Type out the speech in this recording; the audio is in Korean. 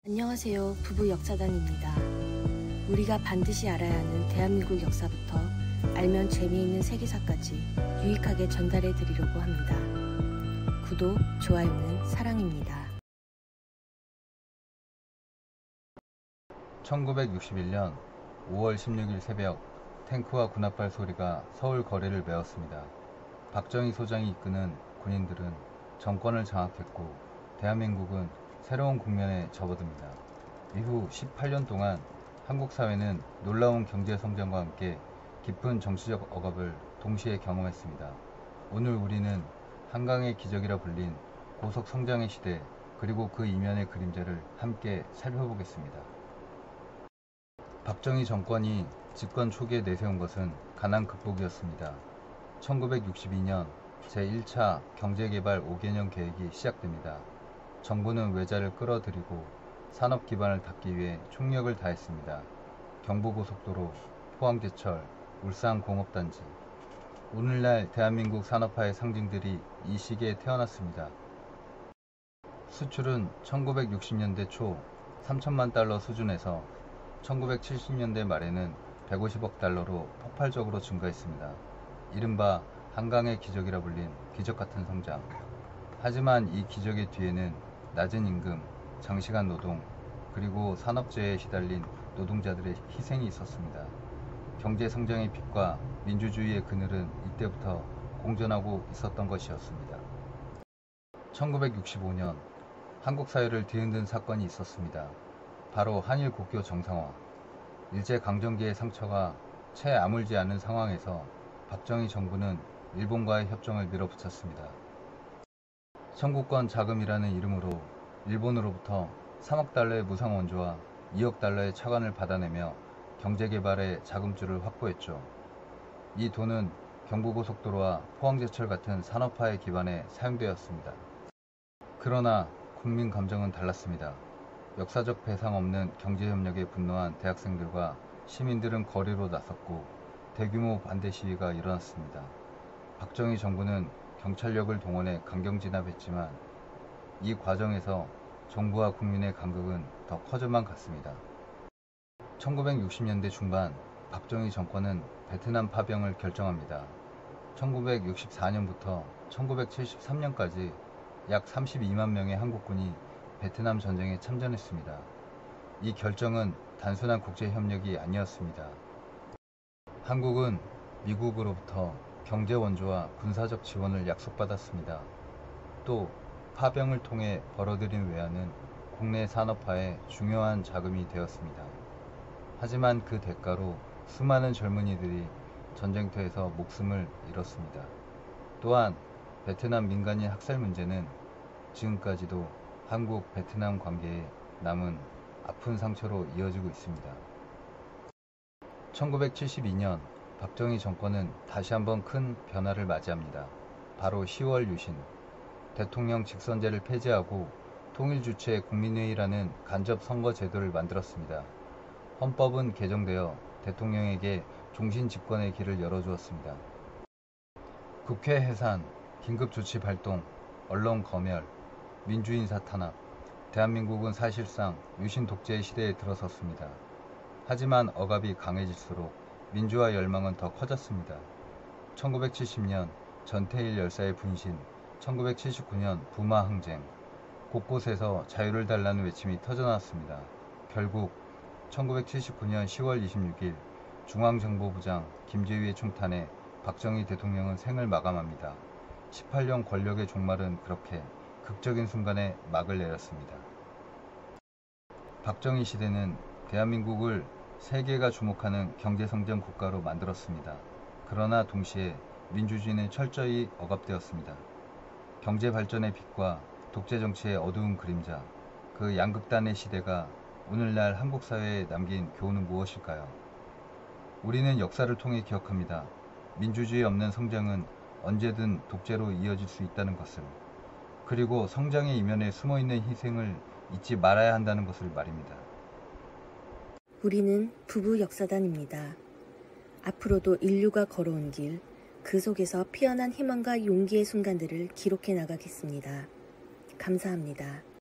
안녕하세요. 부부 역사단입니다. 우리가 반드시 알아야 하는 대한민국 역사부터 알면 재미있는 세계사까지 유익하게 전달해 드리려고 합니다. 구독, 좋아요는 사랑입니다. 1961년 5월 16일 새벽 탱크와 군합발 소리가 서울 거리를 메웠습니다. 박정희 소장이 이끄는 군인들은 정권을 장악했고 대한민국은 새로운 국면에 접어듭니다. 이후 18년 동안 한국 사회는 놀라운 경제 성장과 함께 깊은 정치적 억압을 동시에 경험했습니다. 오늘 우리는 한강의 기적이라 불린 고속 성장의 시대 그리고 그 이면의 그림자를 함께 살펴보겠습니다. 박정희 정권이 집권 초기에 내세운 것은 가난 극복이었습니다. 1962년 제1차 경제개발 5개년 계획이 시작됩니다. 정부는 외자를 끌어들이고 산업 기반을 닦기 위해 총력을 다했습니다. 경부고속도로, 포항제철, 울산공업단지. 오늘날 대한민국 산업화의 상징들이 이 시기에 태어났습니다. 수출은 1960년대 초 3천만 달러 수준에서 1970년대 말에는 150억 달러로 폭발적으로 증가했습니다. 이른바 한강의 기적이라 불린 기적같은 성장. 하지만 이 기적의 뒤에는 낮은 임금, 장시간 노동, 그리고 산업재해에 시달린 노동자들의 희생이 있었습니다. 경제 성장의 빛과 민주주의의 그늘은 이때부터 공존하고 있었던 것이었습니다. 1965년 한국 사회를 뒤흔든 사건이 있었습니다. 바로 한일 국교 정상화. 일제강점기의 상처가 채 아물지 않은 상황에서 박정희 정부는 일본과의 협정을 밀어붙였습니다. 청구권 자금이라는 이름으로 일본으로부터 3억 달러의 무상 원조와 2억 달러의 차관을 받아내며 경제개발의 자금줄을 확보했죠. 이 돈은 경부고속도로와 포항제철 같은 산업화의 기반에 사용되었습니다. 그러나 국민 감정은 달랐습니다. 역사적 배상 없는 경제협력에 분노한 대학생들과 시민들은 거리로 나섰고 대규모 반대 시위가 일어났습니다. 박정희 정부는 경찰력을 동원해 강경 진압했지만 이 과정에서 정부와 국민의 간극은 더 커져만 갔습니다. 1960년대 중반 박정희 정권은 베트남 파병을 결정합니다. 1964년부터 1973년까지 약 32만 명의 한국군이 베트남 전쟁에 참전했습니다. 이 결정은 단순한 국제협력이 아니었습니다. 한국은 미국으로부터 경제 원조와 군사적 지원을 약속받았습니다. 또 파병을 통해 벌어들인 외환은 국내 산업화에 중요한 자금이 되었습니다. 하지만 그 대가로 수많은 젊은이들이 전쟁터에서 목숨을 잃었습니다. 또한 베트남 민간인 학살 문제는 지금까지도 한국 베트남 관계에 남은 아픈 상처로 이어지고 있습니다. 1972년 박정희 정권은 다시 한번 큰 변화를 맞이합니다. 바로 10월 유신. 대통령 직선제를 폐지하고 통일주체 국민회의라는 간접 선거 제도를 만들었습니다. 헌법은 개정되어 대통령에게 종신 집권의 길을 열어주었습니다. 국회 해산, 긴급조치 발동, 언론 검열, 민주인사 탄압. 대한민국은 사실상 유신 독재의 시대에 들어섰습니다. 하지만 억압이 강해질수록 민주화 열망은 더 커졌습니다. 1970년 전태일 열사의 분신, 1979년 부마 항쟁, 곳곳에서 자유를 달라는 외침이 터져나왔습니다. 결국 1979년 10월 26일 중앙정보부장 김재위의 총탄에 박정희 대통령은 생을 마감합니다. 18년 권력의 종말은 그렇게 극적인 순간에 막을 내렸습니다. 박정희 시대는 대한민국을 세계가 주목하는 경제성장 국가로 만들었습니다. 그러나 동시에 민주주의는 철저히 억압되었습니다. 경제 발전의 빛과 독재 정치의 어두운 그림자, 그 양극단의 시대가 오늘날 한국 사회에 남긴 교훈은 무엇일까요? 우리는 역사를 통해 기억합니다. 민주주의 없는 성장은 언제든 독재로 이어질 수 있다는 것을. 그리고 성장의 이면에 숨어있는 희생을 잊지 말아야 한다는 것을 말입니다. 우리는 부부 역사단입니다. 앞으로도 인류가 걸어온 길, 그 속에서 피어난 희망과 용기의 순간들을 기록해 나가겠습니다. 감사합니다.